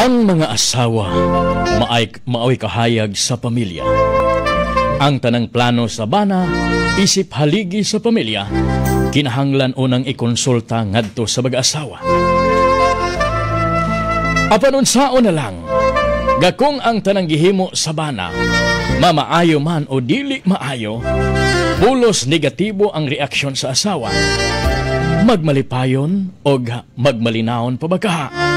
Ang mga asawa maoy kahayag sa pamilya. Ang tanang plano sa bana isip haligi sa pamilya, kinahanglan unang ikonsulta ngadto sa mag-asawa. Apan unsaon na lang, gakong ang tanang gihimo sa bana mamaayo man o dili maayo, pulos negatibo ang reaksyon sa asawa, magmalipayon o magmalinawon pabaka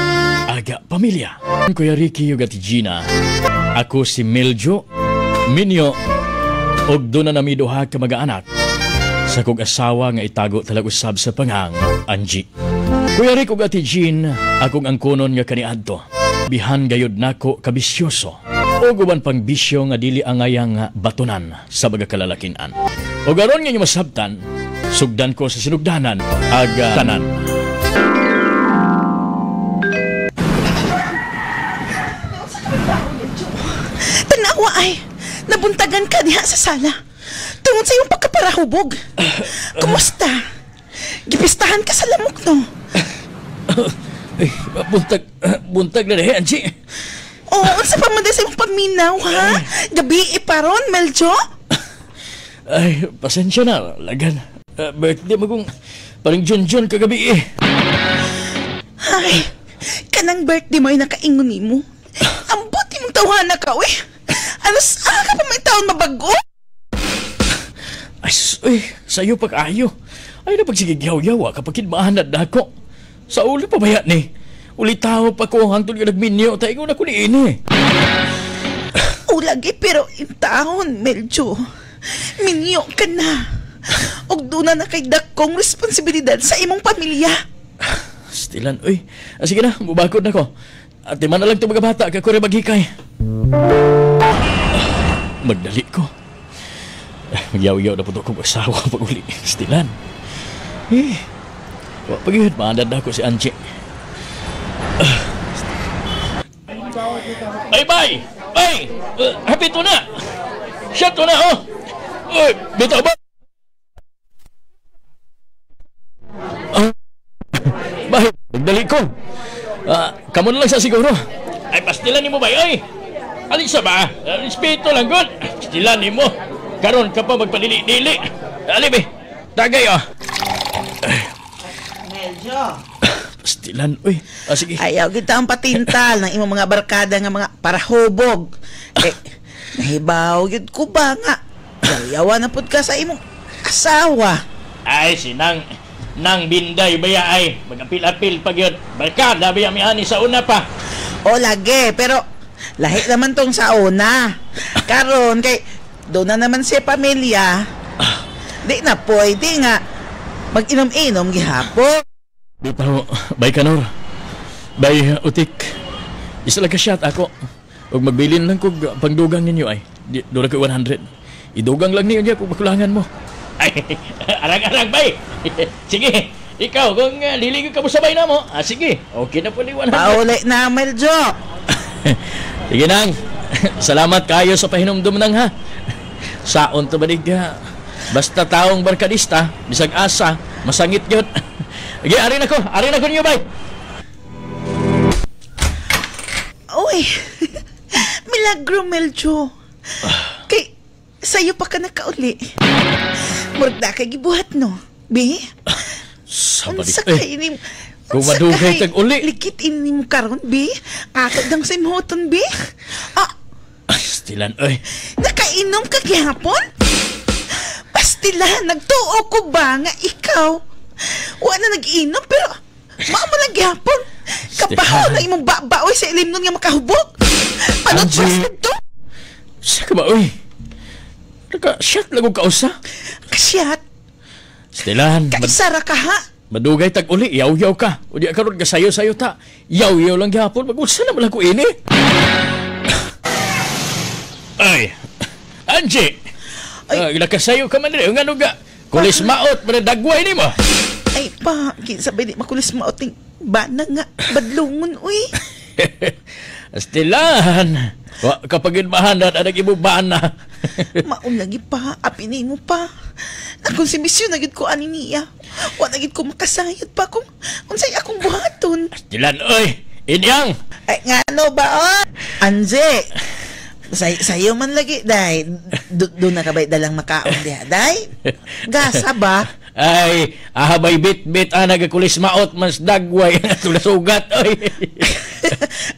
aga pamilya. Kuya Ricky ug Ati Gina, ako si Meljo, Minyo, og doon na namiduha ka mag-aanak sa kong asawa nga itago talag usab sa pangang Angie. Kuya Rick ug Ati Jean, akong angkunon nga kaniadto. Bihan gayud nako kabisyoso o guban pang bisyo nga dili angayang batunan sa baga kalalakinan. O garon nga nyo masabtan, sugdan ko sa sinugdanan aga tanan. Tanawa ay, nabuntagan ka diha sa sala. Tungod sa iyong pagkaparahubog. Kumusta? Gipistahan ka sa lamok, no? Ay, buntag na rin, Angie. Oo, unsa pa man sa iyong paminaw, ha? Gabi iparon, Meljo? Ay, pasensya na, lagan. Birthday mo kung parang Jun kagabi eh. Ay, kanang birthday mo ay nakaingon mo. Ang buti mong tawhana ka, we. Alas, ka pa may taon mabago? Ay, sa'yo pag-ayo. Ay, napagsigigyaw-yawa kapag kinmahanad na ako. Sa ulo pa bayat ni. Ulitaw pa ko hangtod ka nagminyo. Tayo na ko ni ini. Lagi, pero yung taon, Meljo. Minyo ka na. Og doon na kay dakong responsibilidad sa imong pamilya. Stilan, uy. Sige na, bubakod na ko. At man na lang ito mga bata, kakure maghikay. Magdali ko. Magyaw-yaw na po ito kong asawa pag uli. Stilan. Pag-ihit, maandad na ako si Angie. Ay, bye! Bye! Happy to na! Shut to na, oh! Uy, bitaw ba? Bye! Magdali ko! Kamu na lang sa siguro. Ay, pastilan ni mo ba, ay? Alisa ba? Respeto lang, good. Pastilan ni mo. Karon ka pa magpadili-dili. Alibi, tagay, oh. Meljo. Pastilan, uy. Sige. Ayaw kita ang patintal ng imong mga barkada nga mga parahubog. Nahibaw yun ko ba nga? Yayawan na pud ka sa imong asawa. Ay, sinang nang binday baya ay mag-apil-apil pag yun. Barkada baya mi ani sa una pa. O lagi, pero lahi naman tong sa una. Karon kay doon na naman si pamilya. Di na pwede nga mag-inom-inom gihapon. Bitaw, bay Kanor. Bay Utik. Isa lang ka-shot ako. Huwag magbilin lang kung pangdugang ninyo ay. Doon ako 100. Idugang lang niyo niya kung makulangan mo. Ay, arang-arang bay. Sige, ikaw kung liligod ka mo sabay na mo. Sige, okay na po ni 100. Pauli na, Meljo. Sige nang. Salamat kayo sa pahinumdum nang ha. Saon to banig ka. Basta taong barkadista, bisag asa, masangit yun. Sige, arin ako niyo bay. Uy, milagro, Meljo. Kay, sa'yo pa ka nakauli. Murag na kay gibuhat, no? Bi? Unsa kay ini... Kung madugay tag uli. Likit ini mo karon, Bi? Atod ang simhoton, Bi? Pastilan, oy. Nakainom ka gihapon? Pastilan, nagtuo ko ba nga ikaw? Wala nag-inom, pero mao mo lang gihapon. Kapahaw na imong babaoy sa ilim nun nga makahubog. Anong trusted to? Saka ba, oy? Naka-shot lang ka usa? Kasyat? Stilan. Kaisara ka ha? Madugay tag uli, yaw-yaw ka. O di karon ka sayo-sayo ta. Yaw-yaw lang gihapon. Mag-unsa na malang ko ini? Ay, Angie. Nakasayo ka man rin. Ang ano ga? Kulis maot, manadagway ni mo. Ay pa, kinsabay di makulis maoting bana nga. Badlungon, uy. Stilan. Kapag inmahanan, anak ibo bana. Maun lagi pa, apinin mo pa. Nakonsimisyon na gid ko ani niya. Wa na gid ko makasayod pa kung unsay akong buhaton. Stilan, oy. Inyang. Ay, nga ano ba, oh? Anje, sayo man lagi, day. Doon na ka ba dalang makaon diha, day? Gasa ba? Ay, ahabay bit-bit nagakulis maot mas dagway ang tulasugat. Oy.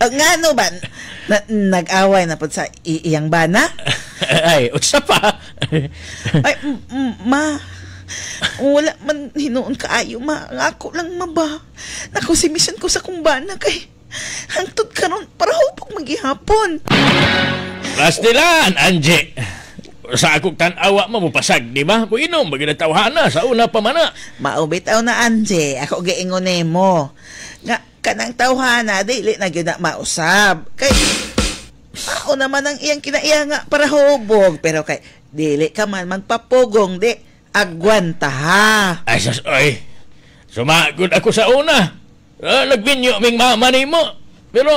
Nga ano ba? Nag-away na po sa iyang bana? Ay, utsa pa. Ay, ma, wala man hinuon kaayo, ma. Ako lang, ma ba? Nakusimisan ko sa kumbana kay hangtod karon para hupok maghihapon. Pastilan, Anje. Sa akong tanawa mo pasag, di ba? Kung inom, maginatawhana sa una pa mana. Maubitaw na, Anje. Ako giingon mo. Nga, kanang tawhana, dili na gyud na mausab. Kay, ako naman ang iyang kinaiya nga para hubog. Pero kay, dili ka man magpapugong, di. Agwanta ha. Ay, ay. Sumagod ako sa una. Nagbinyo ming mama ni mo. Pero,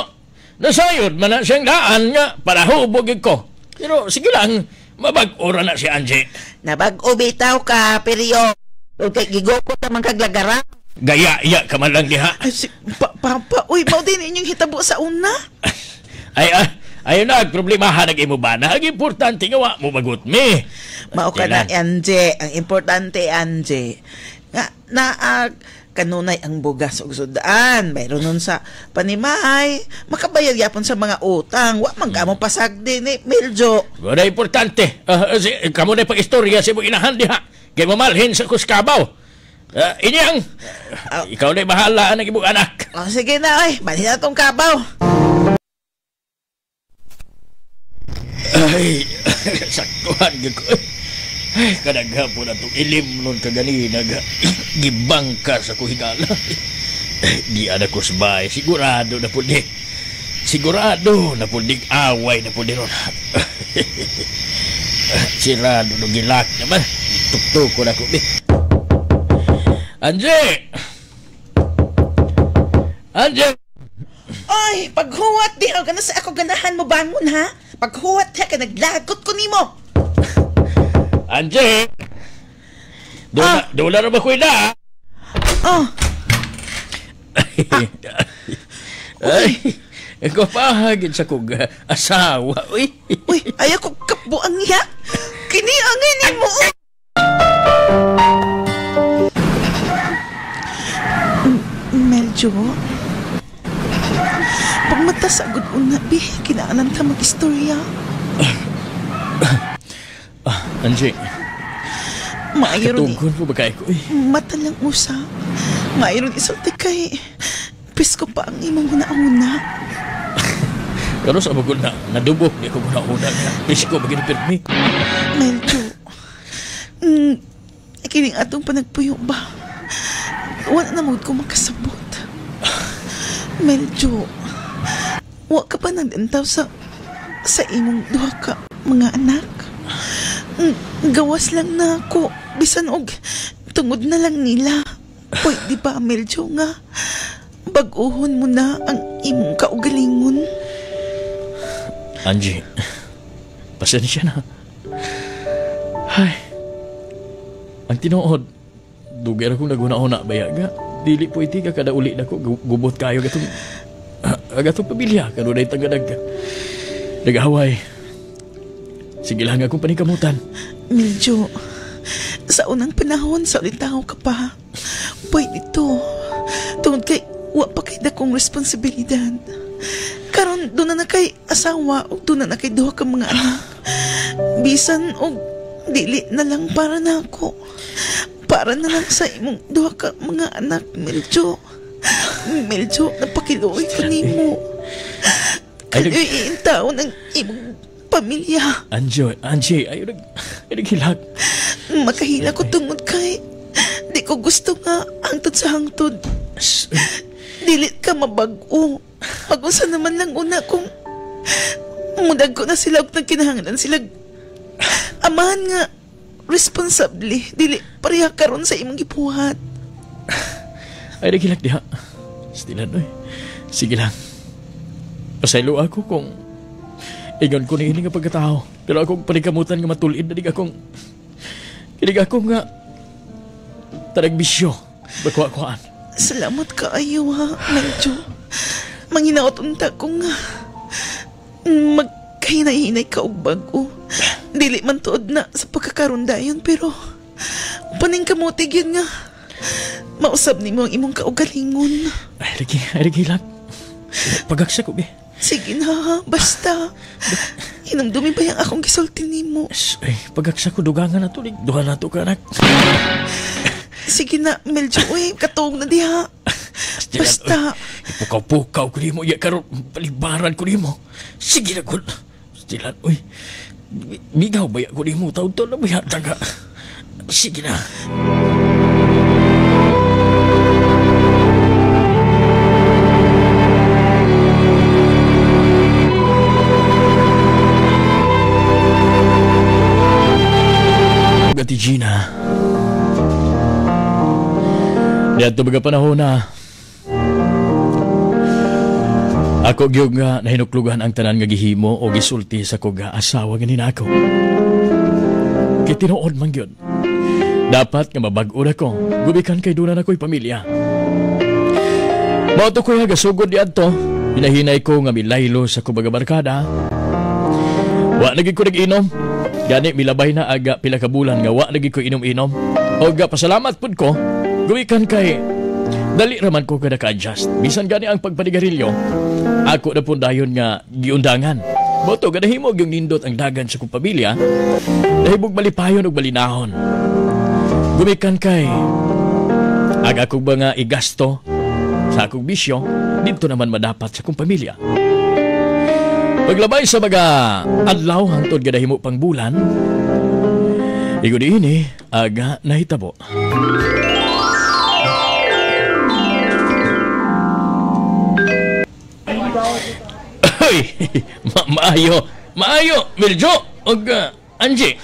nasayod man na siyang daan nga para hubog ko. Pero, sige lang, mabag-ora na si Anje. Nabag-o bitaw ka, peryo. Okay, gigoko naman kaglagara. Gaya-iya ka man lang diha. Ay, papa, uy, mau din inyong hitabo sa una. Ayun na, problemahan nag-imo ba na? Ang importante nga wa mo bagot me. Mao ka na, Anje. Ang importante, Anje. Nga, kanunay ang bugas og sudaan. Mayroon nun sa panimay. Makabayad yapon sa mga utang. Wa man ka mo pasag din eh, Miljo. Wala importante. Kamu na pag-istorya si mo inahan diha. Kaya mamalhin sa kuskabaw. Inyang, ikaw na bahala ang ibong anak. Sige na, oy. Bali na tong kabaw. Ay, saktuhan ko. Ay, kadaghapo na itong ilim nun kaganina nga. Gibang ka sa kuhigala. Di anak ko sabay. Sigurado na po di. Sigurado na po di away na po di ron. Sirado no gilak naman. Tukto ko na ko di. Anje! Anje! Ay, paghuwat di ako na sa ako ganahan mo bangon ha. Paghuwat ha ka naglagot ko nimo. Anje! Doon na ba ko ina? Oh. Ay, ikaw pahagin sa kong asawa. Uy, ayaw ko kabuang niya. Kiniangin mo. Medyo. Pagmata sa agad una, kinaanan ta mag-istorya. Anje. Mayroon Katungkon po ba kayo ko? Mata lang usa. Mayroon isulti kay pisko pa ang imong una-una. Pero sa bagol na nadubok di ko una-una nga. Pisko bagay na pirmi. Medyo. Kining atong panagpuyo ba? Wala na mo ko makasabot. Medyo. Wa ka pa nagdantaw sa imong duha ka mga anak. Gawas lang na ako. Bisan og tungod na lang nila. Pwede ba, Meljo, nga bag-uhon mo na ang imong kaugalingon? Angie, pasensya na. Ay, ang tinuod, dugar akong naguna-una bayaga. Dili po iti ka kada uli na ko. Gubot kayo agatong pamilya. Kanunay tangadag ka. Nag-away. Sige lang akong panikamutan. Miljo, sa unang panahon, sa ulitaw ka pa. Pwede to. Tungod kay, wa pa kay dakong responsibilidad. Karon doon na kay asawa o doon na kay duha ka mga anak. Bisan o dili na lang para na ako. Para na lang sa imong duha ka mga anak, Miljo. Miljo, napakiluoy ka nimo. Kaluoy taon ang imong pamilya. Angie, ayaw naghilag. Makahila ko tungod kay di ko gusto nga hangtod sa hangtod. Dilit ka mabag-o. Pag-unsa naman lang una kung mudag ko na sila og nagkinahanglan sila amahan nga responsable. Dili pareha karon sa imong gibuhat. Ay naghilag diha. Stilan oy. Sige lang. Pasaylo ako kung ingon ko ni ini nga pagkatao. Pero akong panikamutan nga matulid na kinig ako nga tanagbisyo. Bakuan. Salamat ka ayo ha, Medyo. Manginaot unta ko nga. Magkahinay-hinay ka og bago. Dili man tuod na sa pagkakaroon dayon, pero paning kamutig yun nga. Mausab ni mo ang imong kaugalingon. Ay, lagi lang. Pagaksa ko, be. Sige na, basta. Hinumdumi ba yung akong gisulti ni mo? Ay, pagaksa ko, dugangan na to. Duha na to, kanak. Sige na, Meljo, uy, katong na diha. Basta. Ipukaw-pukaw ko di mo. Ya, karon palibaran ko di mo. Sige na, good. Stilan, uy. Migaw ba ya ko di mo? Taon-taon na ba ya, taga. Sige na. Ati Gina. Diyan baga panahon na ako gyud nga nahinuklugan ang tanan nga gihimo o gisulti sa kog asawa ganin ako. Kay tinuod man gyud. Dapat nga mabag-o na ko. Gubikan kay duna na ko'y pamilya. Mao to ko nga gasugod di adto. Hinahinay ko nga milaylo sa kubaga barkada. Wa nagig ko nag-inom. Gani milabay na aga pila ka bulan nga wa lagi ko inom-inom. O ga pasalamat pud ko. Guwikan kay dali raman ko kada ka-adjust. Bisan gani ang pagpanigarilyo, ako na pud dayon nga giundangan. Boto ganahimo yung nindot ang dagan sa kong pamilya. Nahibog malipayon og balinahon. Guwikan kay aga ko ba nga igasto sa akong bisyo, dito naman madapat sa kong pamilya. Paglabay sa mga adlaw hangtod gadahimo pang bulan, igod ini aga nahitabo. Ay, maayo, Miljo, og Angie.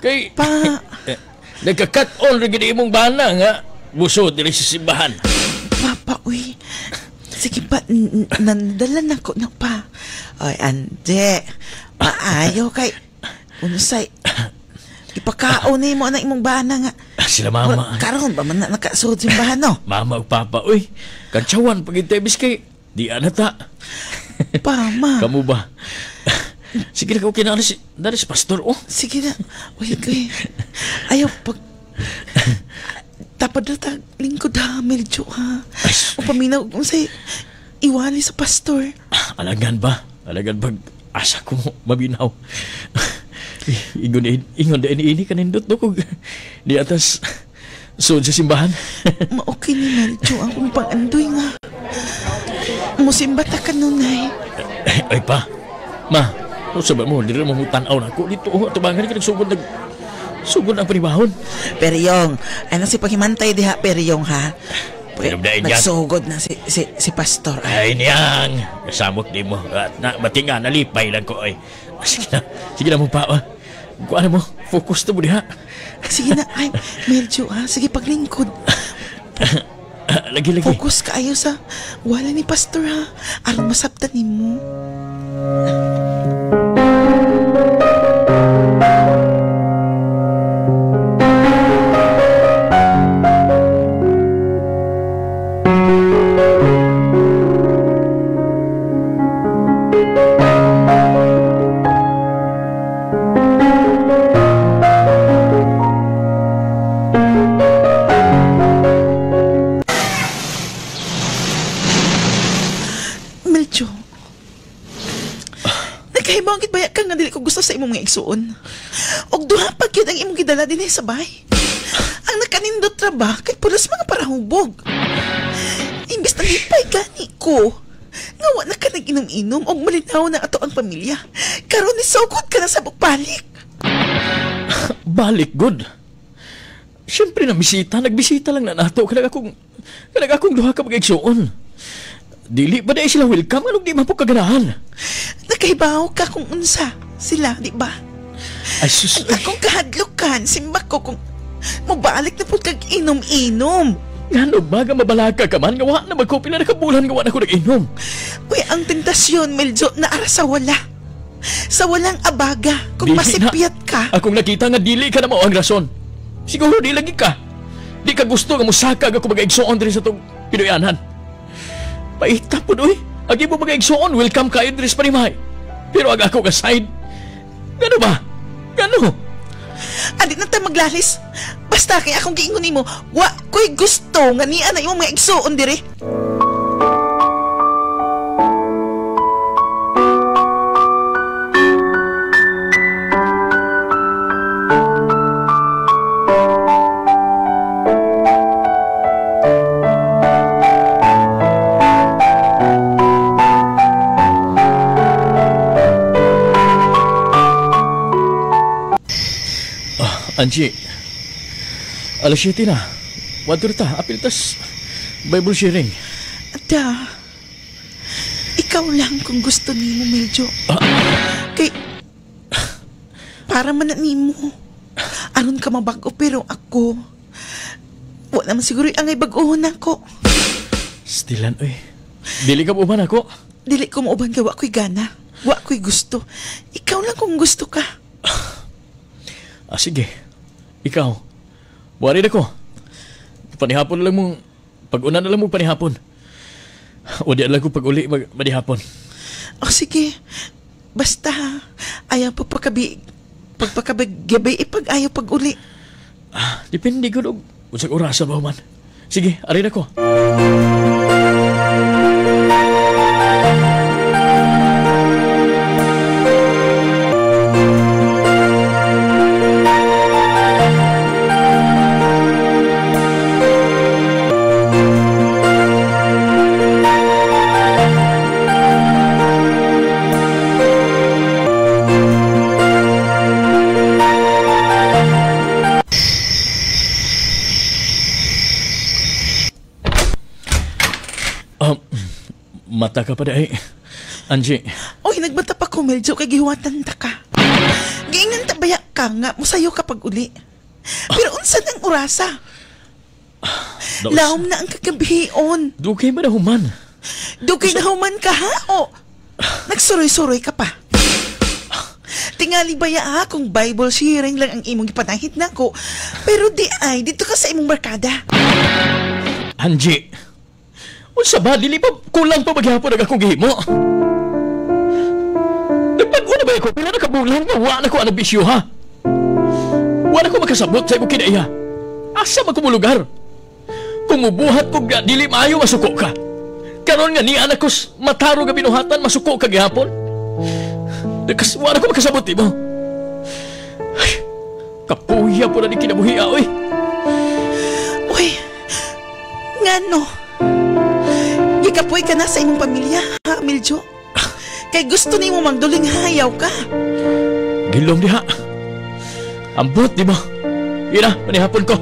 Kay Pa. Nagka-cut on rin gini imong bana nga busod dili sa simbahan. Papa, uy. Sige pa, nandala na ko na pa. Oy, ande. Maayo kay unsay ipakaon ni mo na imong bana nga. Sila mama. Karon ba man na nakasud simbahan no? Mama ug papa, uy. Kantsawan pagintebis kay di anata. Pama. Kamu ba? Sige na ko kinahanglan si dari si pastor oh. Sige na. Uy, kay. Ayaw pag tapad na tag lingkod ha, Meljo ha. O paminaw kung say iwali sa pastor. Alagan ba? Alagan pag asa ko mabinaw. Ingon da ini kanindot do kog di atas sud sa simbahan. Okay ni Meljo ang kung pangandoy nga. Musimba ta kanunay. Ay pa. Ma, sabi mo, di rin mo tanaw na ako dito. Tubangan ka Sugod ang panibahon. Peryong, ano si paghimantay diha, Peryong ha? Nagsugod na si pastor. Ay niyang, nasamot di mo. Batinga, nalipay lang ko ay. Sige na mo pa. Kuha mo, focus na mo diha. Sige na, ay, Meljo ha? Sige paglingkod. Lagi. Focus ka ayo sa wala ni pastor ha. Aron masabtan ni mo. Nagkahibawang kitbaya ka nga dili ko gusto sa imong mga igsuon. Og duha pag yun ang imong gidala din sa bay. Ang nakanindot ra ba kay pulos mga parahubog. Imbis na lipay gani ko. Nga wa na ka nag-inom-inom og malinaw na ato ang pamilya. Karon ni sugod ka na sa balik. Balik good. Siyempre na nagbisita lang na nato kanag akong duha ka mga igsuon. Dili ba dahil sila welcome? Anong di man po kaganahan? Nakahibaw ka kung unsa sila, di ba? Ay, sus... Akong kahadlukan, simba ko kung mabalik na po kag-inom-inom. Ngano ba, mabalaka ka man? Gawa na magkopila na kabulan, gawa na ko nag-inom. Uy, ang tentasyon, Meljo, na ara sa wala. Sa walang abaga, kung masipiyat ka. Akong nakita nga dili ka na mao ang rason. Siguro di lagi ka. Di ka gusto nga musaka ako mag-igsoon din sa itong pinuyanan. Paita po doy. Agi mo mga igsoon, welcome ka Idris Panimay. Pero aga ako ka side. Gano ba? Gano? Adi na tayo maglalis. Basta kay akong giingon nimo, wa ko'y gusto nga niya na imong mga igsuon dire. Angie, alas 7 na. Wadto ta, apil tas Bible sharing. Ada, ikaw lang kung gusto nimo, Meljo. Kay, para man na nimo. Aron ka mabago, pero ako, wala naman siguro ang ay baguhon ako. Stilan, oy. Dili ka uban ako? Dili ko mauban kay wa ko'y gana. Wa ko'y gusto. Ikaw lang kung gusto ka. Sige. Ikaw, buwari na ko. Panihapon na lang mong, pag-una na lang mong panihapon. O di lang ko pag-uli manihapon. Sige. Basta, ayaw pagpakabig-gabi ipag ayaw pag-uli. Depende ko dog. Unsang orasa ba man. Sige, ari na ko. Mata ka pa dahi. Angie. Oy, nagbata pa ko, Meljo, kay gihuwatan ta ka. Giingan tabaya ka nga, musayo ka pag uli. Pero unsa ng orasa? Laom na ang kagabihion. Dugay ba na human? Dugay na human ka, ha? O, nagsuroy-suroy ka pa. Tingali baya ha kung Bible sharing lang ang imong ipanahit na ko. Pero di ay, dito ka sa imong barkada. Angie. Unsa ba? Dili pa kulang pa maghihapon ang akong gihimo. Nagpag-una ba ako? Pila na kabulan nga wala ko ang bisyo, ha? Wala ko makasabot sa imong kinaiya. Asa man ko mo lugar? Kung mubuhat ko nga, dili maayo masuko ka. Karon nga ni anak ko mataro nga binuhatan, masuko ka gihapon. Wala ko makasabot, mo. Ay, kapuya po na di kinabuhiya, oy. Uy, nga no? Ikapoy ka na sa imong pamilya, ha, Meljo? Kay gusto ni mo magduling hayaw ka. Gilom diha. Ambot, di mo. Ina, panihapon ko.